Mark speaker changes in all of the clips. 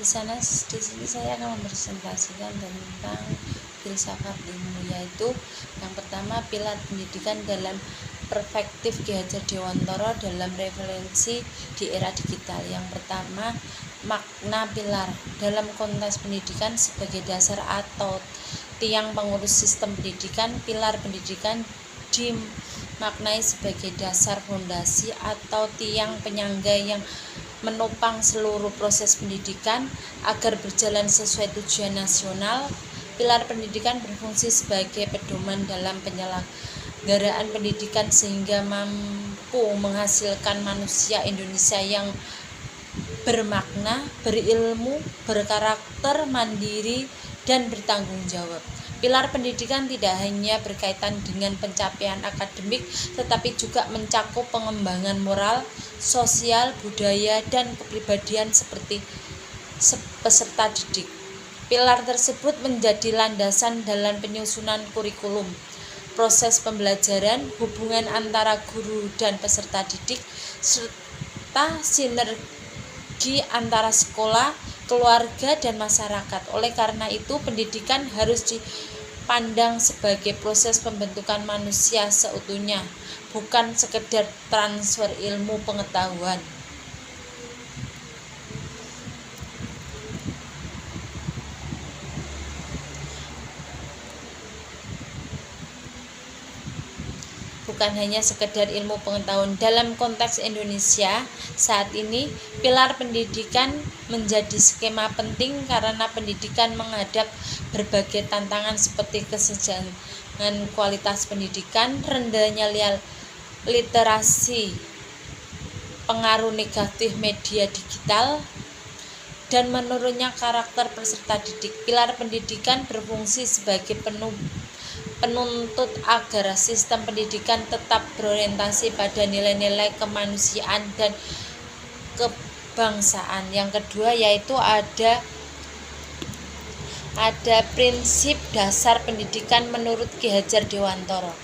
Speaker 1: Di sini saya akan mempresentasikan tentang filsafat ilmu, yaitu yang pertama pilar pendidikan dalam perspektif Ki Hajar Dewantara dalam referensi di era digital. Yang pertama, makna pilar dalam konteks pendidikan sebagai dasar atau tiang pengurus sistem pendidikan. Pilar pendidikan dimaknai sebagai dasar fondasi atau tiang penyangga yang menopang seluruh proses pendidikan agar berjalan sesuai tujuan nasional. Pilar pendidikan berfungsi sebagai pedoman dalam penyelenggaraan pendidikan sehingga mampu menghasilkan manusia Indonesia yang bermakna, berilmu, berkarakter, mandiri, dan bertanggung jawab. Pilar pendidikan tidak hanya berkaitan dengan pencapaian akademik, tetapi juga mencakup pengembangan moral, sosial, budaya, dan kepribadian seperti peserta didik. Pilar tersebut menjadi landasan dalam penyusunan kurikulum, proses pembelajaran, hubungan antara guru dan peserta didik, serta sinergi antara sekolah, keluarga, dan masyarakat. Oleh karena itu, pendidikan harus dipandang sebagai proses pembentukan manusia seutuhnya, bukan sekedar transfer ilmu pengetahuan. Bukan hanya sekedar ilmu pengetahuan. Dalam konteks Indonesia saat ini, pilar pendidikan menjadi skema penting karena pendidikan menghadap berbagai tantangan seperti kesenjangan kualitas pendidikan, rendahnya literasi, pengaruh negatif media digital, dan menurunnya karakter peserta didik. Pilar pendidikan berfungsi sebagai penuntut agar sistem pendidikan tetap berorientasi pada nilai-nilai kemanusiaan dan kebangsaan. Yang kedua yaitu ada prinsip dasar pendidikan menurut Ki Hajar Dewantara.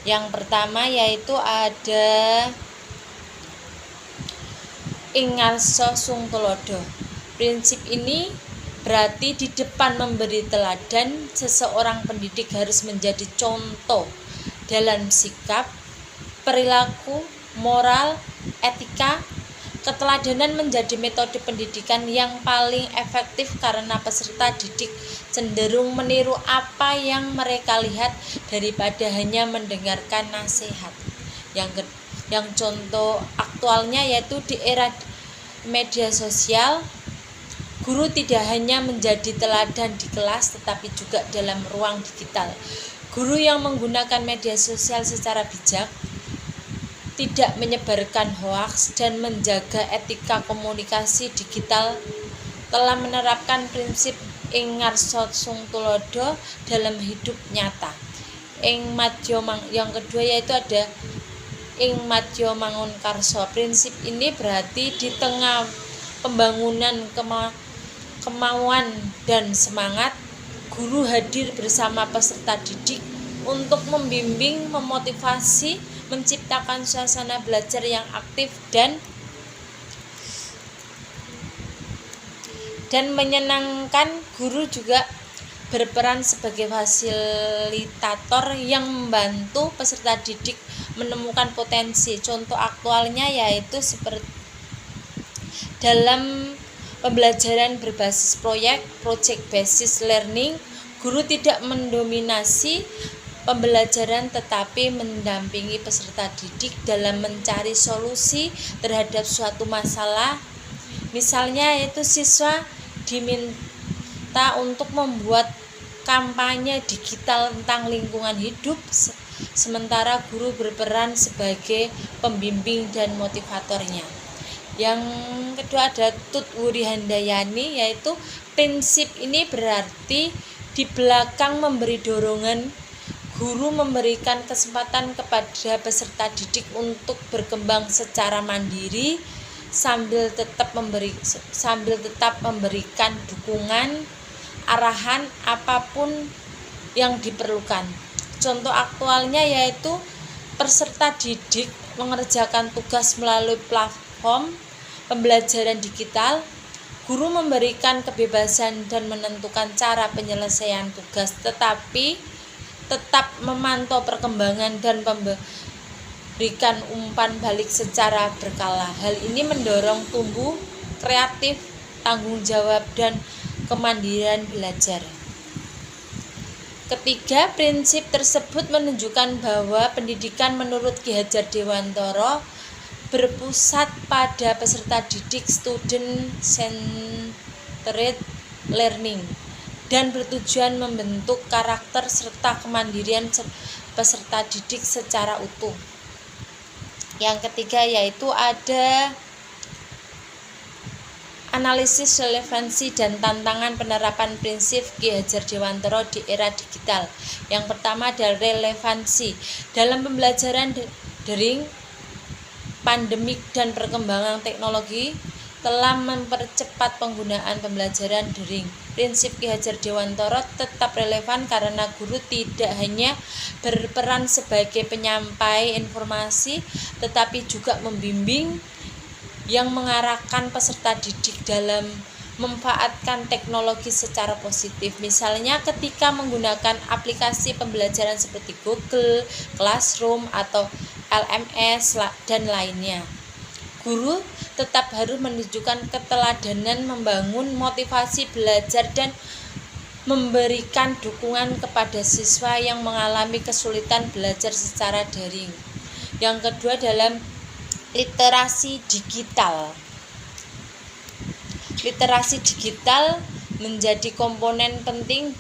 Speaker 1: Yang pertama yaitu ada ing ngarsa sung tulodo. Prinsip ini berarti di depan memberi teladan, seseorang pendidik harus menjadi contoh dalam sikap, perilaku, moral, etika. Keteladanan menjadi metode pendidikan yang paling efektif karena peserta didik cenderung meniru apa yang mereka lihat daripada hanya mendengarkan nasihat. Yang contoh aktualnya yaitu di era media sosial, guru tidak hanya menjadi teladan di kelas tetapi juga dalam ruang digital. Guru yang menggunakan media sosial secara bijak, tidak menyebarkan hoaks, dan menjaga etika komunikasi digital telah menerapkan prinsip ing ngarsa sung tulodo dalam hidup nyata. Yang kedua yaitu ada ing madya mangun karsa. Prinsip ini berarti di tengah pembangunan kemauan dan semangat, guru hadir bersama peserta didik untuk membimbing, memotivasi, menciptakan suasana belajar yang aktif dan menyenangkan. Guru juga berperan sebagai fasilitator yang membantu peserta didik menemukan potensi. Contoh aktualnya yaitu seperti dalam pembelajaran berbasis project basis learning, guru tidak mendominasi pembelajaran tetapi mendampingi peserta didik dalam mencari solusi terhadap suatu masalah. Misalnya yaitu siswa diminta untuk membuat kampanye digital tentang lingkungan hidup, sementara guru berperan sebagai pembimbing dan motivatornya. Yang kedua ada Tut Wuri Handayani, yaitu prinsip ini berarti di belakang memberi dorongan, guru memberikan kesempatan kepada peserta didik untuk berkembang secara mandiri sambil tetap memberikan dukungan, arahan apapun yang diperlukan. Contoh aktualnya yaitu peserta didik mengerjakan tugas melalui platform pembelajaran digital. Guru memberikan kebebasan dan menentukan cara penyelesaian tugas, tetapi tetap memantau perkembangan dan memberikan umpan balik secara berkala. Hal ini mendorong tumbuh kreatif, tanggung jawab, dan kemandirian belajar. Ketiga, prinsip tersebut menunjukkan bahwa pendidikan menurut Ki Hajar Dewantara berpusat pada peserta didik, student centered learning, dan bertujuan membentuk karakter serta kemandirian peserta didik secara utuh. Yang ketiga yaitu ada analisis relevansi dan tantangan penerapan prinsip Ki Hajar Dewantara di era digital. Yang pertama adalah relevansi. Dalam pembelajaran daring, pandemik dan perkembangan teknologi telah mempercepat penggunaan pembelajaran daring. Prinsip Ki Hajar Dewantara tetap relevan karena guru tidak hanya berperan sebagai penyampai informasi, tetapi juga membimbing yang mengarahkan peserta didik dalam memanfaatkan teknologi secara positif. Misalnya ketika menggunakan aplikasi pembelajaran seperti Google Classroom atau LMS dan lainnya. Guru tetap harus menunjukkan keteladanan, membangun motivasi belajar, dan memberikan dukungan kepada siswa yang mengalami kesulitan belajar secara daring. Yang kedua dalam literasi digital. Literasi digital menjadi komponen penting.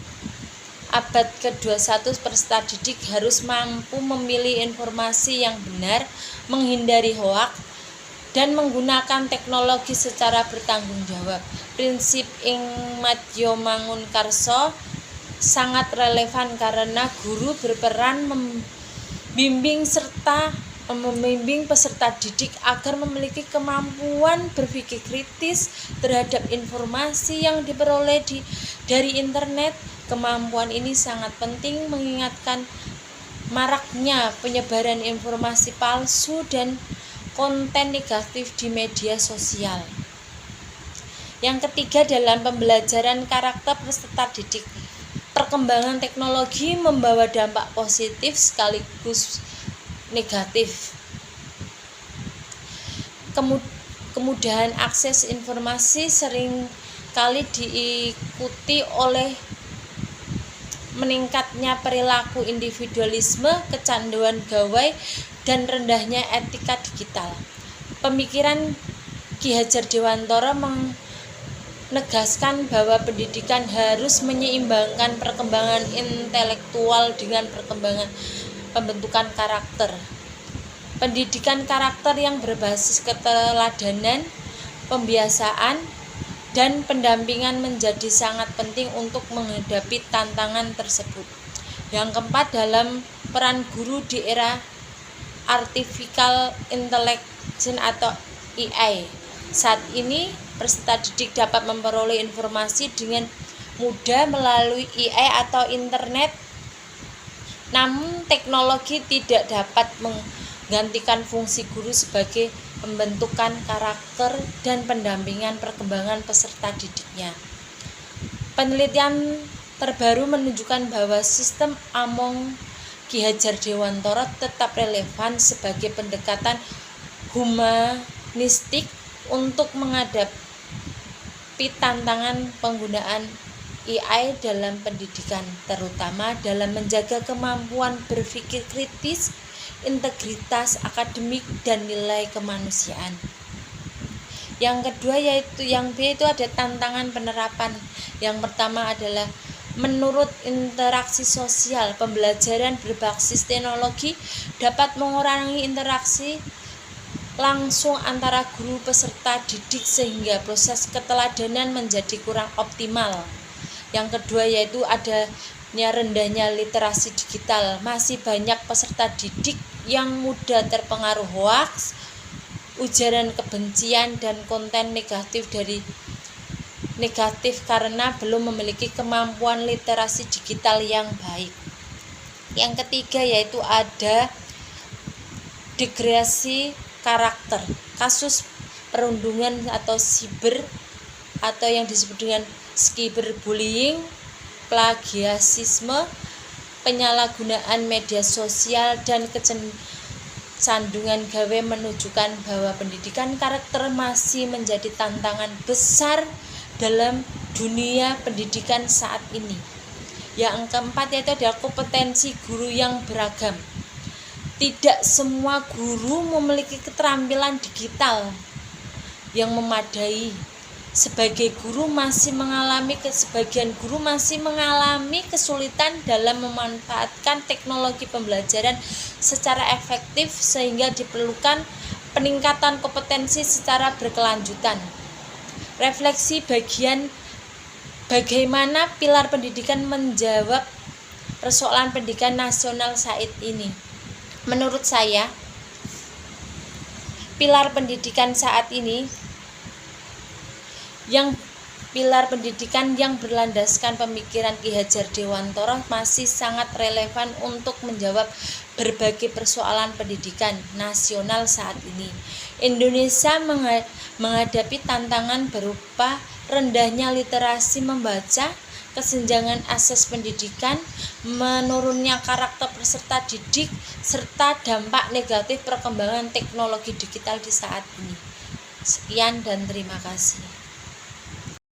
Speaker 1: Abad ke-21 peserta didik harus mampu memilih informasi yang benar, menghindari hoak, dan menggunakan teknologi secara bertanggung jawab. Prinsip ing madya mangunkarsa sangat relevan karena guru berperan membimbing peserta didik agar memiliki kemampuan berpikir kritis terhadap informasi yang diperoleh dari internet. Kemampuan ini sangat penting mengingatkan maraknya penyebaran informasi palsu dan konten negatif di media sosial. Yang ketiga dalam pembelajaran karakter peserta didik. Perkembangan teknologi membawa dampak positif sekaligus negatif. Kemudahan akses informasi sering kali diikuti oleh meningkatnya perilaku individualisme, kecanduan gawai, dan rendahnya etika digital. Pemikiran Ki Hajar Dewantara menegaskan bahwa pendidikan harus menyeimbangkan perkembangan intelektual dengan perkembangan pembentukan karakter. Pendidikan karakter yang berbasis keteladanan, pembiasaan, dan pendampingan menjadi sangat penting untuk menghadapi tantangan tersebut. Yang keempat dalam peran guru di era artificial intelligence atau AI. Saat ini peserta didik dapat memperoleh informasi dengan mudah melalui AI atau internet. Namun teknologi tidak dapat menggantikan fungsi guru sebagai pembentukan karakter dan pendampingan perkembangan peserta didiknya. Penelitian terbaru menunjukkan bahwa sistem Among Ki Hajar Dewantara tetap relevan sebagai pendekatan humanistik untuk menghadapi tantangan penggunaan AI dalam pendidikan, terutama dalam menjaga kemampuan berpikir kritis, integritas akademik, dan nilai kemanusiaan. Yang kedua yaitu yang B itu ada tantangan penerapan. Yang pertama adalah menurut interaksi sosial, pembelajaran berbasis teknologi dapat mengurangi interaksi langsung antara guru peserta didik sehingga proses keteladanan menjadi kurang optimal. Yang kedua yaitu adanya rendahnya literasi digital. Masih banyak peserta didik yang mudah terpengaruh hoaks, ujaran kebencian, dan konten negatif karena belum memiliki kemampuan literasi digital yang baik. Yang ketiga yaitu ada degradasi karakter. Kasus perundungan atau siber atau yang disebut dengan cyberbullying, plagiarisme, penyalahgunaan media sosial, dan kecenderungan gawe menunjukkan bahwa pendidikan karakter masih menjadi tantangan besar dalam dunia pendidikan saat ini. Yang keempat yaitu adalah kompetensi guru yang beragam. Tidak semua guru memiliki keterampilan digital yang memadai. Sebagian guru masih mengalami kesulitan dalam memanfaatkan teknologi pembelajaran secara efektif, sehingga diperlukan peningkatan kompetensi secara berkelanjutan. Refleksi bagaimana pilar pendidikan menjawab persoalan pendidikan nasional saat ini. Menurut saya, pilar pendidikan saat ini pilar pendidikan yang berlandaskan pemikiran Ki Hajar Dewantara masih sangat relevan untuk menjawab berbagai persoalan pendidikan nasional saat ini. Indonesia menghadapi tantangan berupa rendahnya literasi membaca, kesenjangan akses pendidikan, menurunnya karakter peserta didik, serta dampak negatif perkembangan teknologi digital di saat ini. Sekian dan terima kasih.